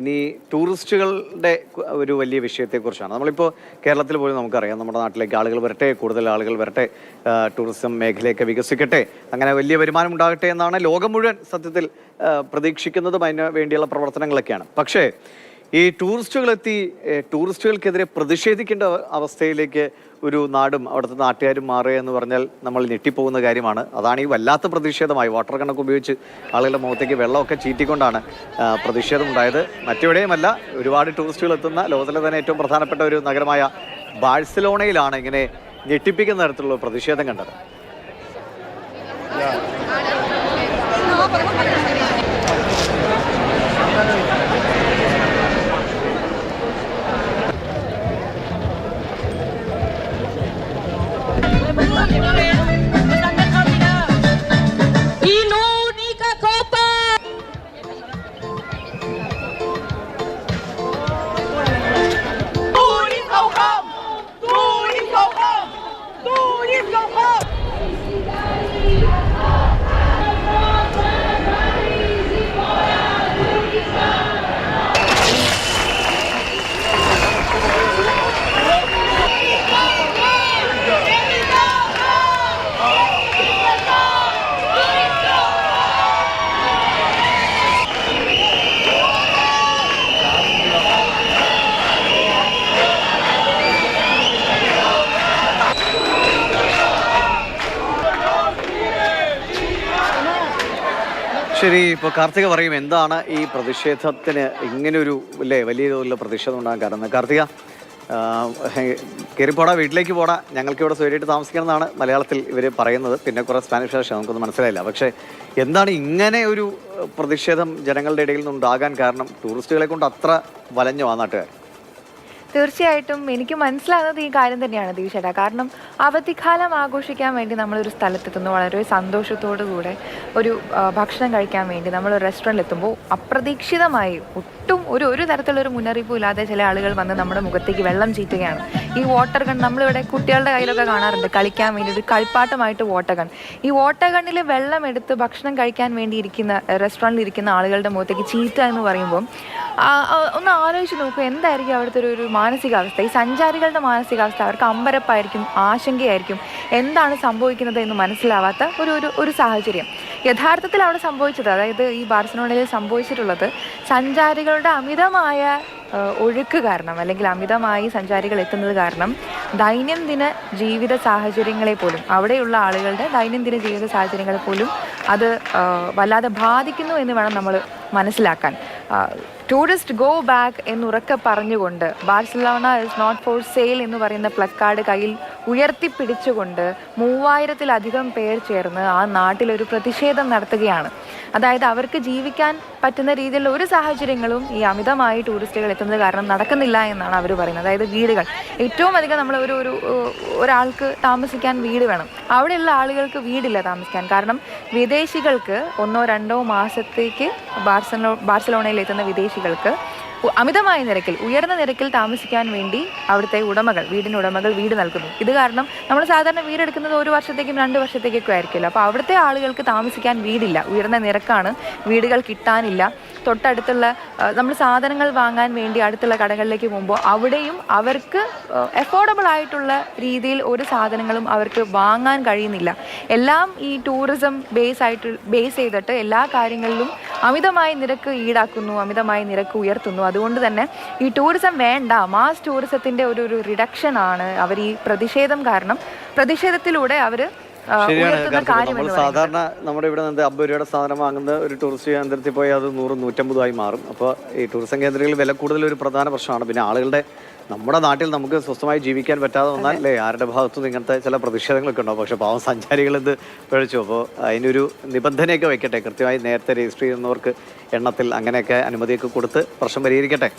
ഇനി ടൂറിസ്റ്റുകളുടെ ഒരു വലിയ വിഷയത്തെക്കുറിച്ചാണ്. നമ്മളിപ്പോൾ കേരളത്തിൽ പോലും നമുക്കറിയാം, നമ്മുടെ നാട്ടിലേക്ക് ആളുകൾ വരട്ടെ, കൂടുതൽ ആളുകൾ വരട്ടെ, ടൂറിസം മേഖലയൊക്കെ വികസിക്കട്ടെ, അങ്ങനെ വലിയ വരുമാനം ഉണ്ടാകട്ടെ എന്നാണ് ലോകം മുഴുവൻ സത്യത്തിൽ പ്രതീക്ഷിക്കുന്നതും അതിന് വേണ്ടിയുള്ള പ്രവർത്തനങ്ങളൊക്കെയാണ്. പക്ഷേ ഈ ടൂറിസ്റ്റുകൾക്കെതിരെ പ്രതിഷേധിക്കേണ്ട അവസ്ഥയിലേക്ക് ഒരു നാടും അവിടുത്തെ നാട്ടുകാരും മാറുക എന്ന് പറഞ്ഞാൽ നമ്മൾ ഞെട്ടിപ്പോകുന്ന കാര്യമാണ്. അതാണ് ഈ വല്ലാത്ത പ്രതിഷേധമായി വാട്ടർ കണക്ക് ഉപയോഗിച്ച് ആളുകളുടെ മുഖത്തേക്ക് വെള്ളമൊക്കെ ചീറ്റിക്കൊണ്ടാണ് പ്രതിഷേധം ഉണ്ടായത്. മറ്റെവിടെയുമല്ല, ഒരുപാട് ടൂറിസ്റ്റുകൾ എത്തുന്ന ലോകത്തിലെ തന്നെ ഏറ്റവും പ്രധാനപ്പെട്ട ഒരു നഗരമായ ബാഴ്സലോണയിലാണ് ഇങ്ങനെ ഞെട്ടിപ്പിക്കുന്ന തരത്തിലുള്ള പ്രതിഷേധം കണ്ടത്. ശരി, ഇപ്പോൾ കാർത്തിക പറയും എന്താണ് ഈ പ്രതിഷേധത്തിന് ഇങ്ങനൊരു വലിയ തോതിലുള്ള പ്രതിഷേധം ഉണ്ടാകാൻ കാരണം? കാർത്തിക, കയറി പോടാ, വീട്ടിലേക്ക് പോടാ, ഞങ്ങൾക്ക് ഇവിടെ സ്വൈര്യമായിട്ട് താമസിക്കണം എന്നാണ് മലയാളത്തിൽ ഇവർ പറയുന്നത്. പിന്നെ കുറേ സ്പാനിഷ് ഭാഷ നമുക്കൊന്നും മനസ്സിലായില്ല. പക്ഷേ എന്താണ് ഇങ്ങനെ ഒരു പ്രതിഷേധം ജനങ്ങളുടെ ഇടയിൽ നിന്നുണ്ടാകാൻ കാരണം? ടൂറിസ്റ്റുകളെ കൊണ്ട് അത്ര വലഞ്ഞു ആ നാട്ടുകാർ. തീർച്ചയായിട്ടും എനിക്ക് മനസ്സിലാകുന്നത് ഈ കാര്യം തന്നെയാണ് ദീപേട്ടാ. കാരണം അവധിക്കാലം ആഘോഷിക്കാൻ വേണ്ടി നമ്മളൊരു സ്ഥലത്തെത്തുന്നു, വളരെ സന്തോഷത്തോടു കൂടെ ഒരു ഭക്ഷണം കഴിക്കാൻ വേണ്ടി നമ്മൾ റെസ്റ്റോറൻറ്റിൽ എത്തുമ്പോൾ അപ്രതീക്ഷിതമായി ഒട്ടും ഒരു തരത്തിലൊരു മുന്നറിയിപ്പും ഇല്ലാതെ ചില ആളുകൾ വന്ന് നമ്മുടെ മുഖത്തേക്ക് വെള്ളം ചീറ്റുകയാണ്. ഈ വാട്ടർ ഗൺ നമ്മളിവിടെ കുട്ടികളുടെ കയ്യിലൊക്കെ കാണാറുണ്ട്, കളിക്കാൻ വേണ്ടി ഒരു കളിപ്പാട്ടമായിട്ട് വാട്ടർ ഗൺ. ഈ വാട്ടർ ഗണ്ണിൽ വെള്ളം എടുത്ത് ഭക്ഷണം കഴിക്കാൻ വേണ്ടി റെസ്റ്റോറൻറ്റിൽ ഇരിക്കുന്ന ആളുകളുടെ മുഖത്തേക്ക് ചീറ്റുക എന്ന് പറയുമ്പോൾ ഒന്ന് ആലോചിച്ച് നോക്കുക, എന്തായിരിക്കും അവിടുത്തെ ഒരു മാനസികാവസ്ഥ? ഈ സഞ്ചാരികളുടെ മാനസികാവസ്ഥ അവർക്ക് അമ്പരപ്പായിരിക്കും, ആശങ്കയായിരിക്കും, എന്താണ് സംഭവിക്കുന്നത് എന്ന് മനസ്സിലാവാത്ത ഒരു സാഹചര്യം. യഥാർത്ഥത്തിൽ അവിടെ സംഭവിച്ചത്, അതായത് ഈ ബാർസലോണയിൽ സംഭവിച്ചിട്ടുള്ളത്, സഞ്ചാരികളുടെ അമിതമായ ഒഴുക്ക് കാരണം അല്ലെങ്കിൽ അമിതമായി സഞ്ചാരികൾ എത്തുന്നത് കാരണം ദൈനംദിന ജീവിത സാഹചര്യങ്ങളെ പോലും, അവിടെയുള്ള ആളുകളുടെ ദൈനംദിന ജീവിത സാഹചര്യങ്ങളെ പോലും അത് വല്ലാതെ ബാധിക്കുന്നു എന്ന് വേണം നമ്മൾ മനസ്സിലാക്കാൻ. ടൂറിസ്റ്റ് ഗോ ബാക്ക് എന്നുറക്കെ പറഞ്ഞുകൊണ്ട് Barcelona is not for sale എന്ന് പറയുന്ന പ്ലക്കാർഡ് കയ്യിൽ ഉയർത്തിപ്പിടിച്ചുകൊണ്ട് 3000-ലധികം പേർ ചേർന്ന് ആ നാട്ടിലൊരു പ്രതിഷേധം നടത്തുകയാണ്. അതായത് അവർക്ക് ജീവിക്കാൻ പറ്റുന്ന രീതിയിലുള്ള ഒരു സാഹചര്യങ്ങളും ഈ അമിതമായി ടൂറിസ്റ്റുകൾ എത്തുന്നത് കാരണം നടക്കുന്നില്ല എന്നാണ് അവർ പറയുന്നത്. അതായത് വീടുകൾ, ഏറ്റവും അധികം നമ്മൾ ഒരാൾക്ക് താമസിക്കാൻ വീട് വേണം, അവിടെയുള്ള ആളുകൾക്ക് വീടില്ല താമസിക്കാൻ. കാരണം വിദേശികൾക്ക് 1-2 മാസത്തേക്ക് ബാർസലോണയിൽ എത്തുന്ന വിദേശികൾക്ക് അമിതമായ നിരക്കിൽ, ഉയർന്ന നിരക്കിൽ താമസിക്കാൻ വേണ്ടി അവിടുത്തെ വീടിനുടമകൾ വീട് നൽകുന്നു. ഇത് കാരണം നമ്മൾ സാധാരണ വീടെടുക്കുന്നത് 1 വർഷത്തേക്കും 2 വർഷത്തേക്കൊക്കെ ആയിരിക്കില്ല. അപ്പോൾ അവിടുത്തെ ആളുകൾക്ക് താമസിക്കാൻ വീടില്ല, ഉയർന്ന നിരക്കാണ്, വീടുകൾ കിട്ടാനില്ല. തൊട്ടടുത്തുള്ള നമ്മൾ സാധനങ്ങൾ വാങ്ങാൻ വേണ്ടി അടുത്തുള്ള കടകളിലേക്ക് പോകുമ്പോൾ അവിടെയും അവർക്ക് അഫോർഡബിൾ ആയിട്ടുള്ള രീതിയിൽ ഒരു സാധനങ്ങളും അവർക്ക് വാങ്ങാൻ കഴിയുന്നില്ല. എല്ലാം ഈ ടൂറിസം ബേസ് ചെയ്തിട്ട് എല്ലാ കാര്യങ്ങളിലും അമിതമായ നിരക്ക് ഈടാക്കുന്നു, അമിതമായ നിരക്ക് ഉയർത്തുന്നു. അതുകൊണ്ട് തന്നെ ഈ ടൂറിസം വേണ്ട, മാസ് ടൂറിസത്തിൻ്റെ ഒരു റിഡക്ഷൻ ആണ് അവർ ഈ പ്രതിഷേധത്തിലൂടെ അവർ. നമ്മൾ സാധാരണ നമ്മുടെ ഇവിടെ നിന്ന് 50 രൂപയുടെ സാധനം വാങ്ങുന്ന ഒരു ടൂറിസ്റ്റ് കേന്ദ്രത്തിൽ പോയി അത് 100-150 മാറും. അപ്പോൾ ഈ ടൂറിസം കേന്ദ്രങ്ങളിൽ വില കൂടുതൽ ഒരു പ്രധാന പ്രശ്നമാണ്. പിന്നെ ആളുകളുടെ, നമ്മുടെ നാട്ടിൽ നമുക്ക് സ്വസ്ഥമായി ജീവിക്കാൻ പറ്റാതെ വന്നാൽ ആരുടെ ഭാഗത്തുനിന്ന് ഇങ്ങനത്തെ ചില പ്രതിഷേധങ്ങളൊക്കെ ഉണ്ടാവും. പക്ഷേ പാവം സഞ്ചാരികൾ ഇത് പിഴച്ചു. അപ്പോൾ അതിനൊരു നിബന്ധനയൊക്കെ വെക്കട്ടെ, കൃത്യമായി നേരത്തെ രജിസ്റ്റർ ചെയ്യുന്നവർക്ക് എണ്ണത്തിൽ അങ്ങനെയൊക്കെ അനുമതിയൊക്കെ കൊടുത്ത് പ്രശ്നം പരിഹരിക്കട്ടെ.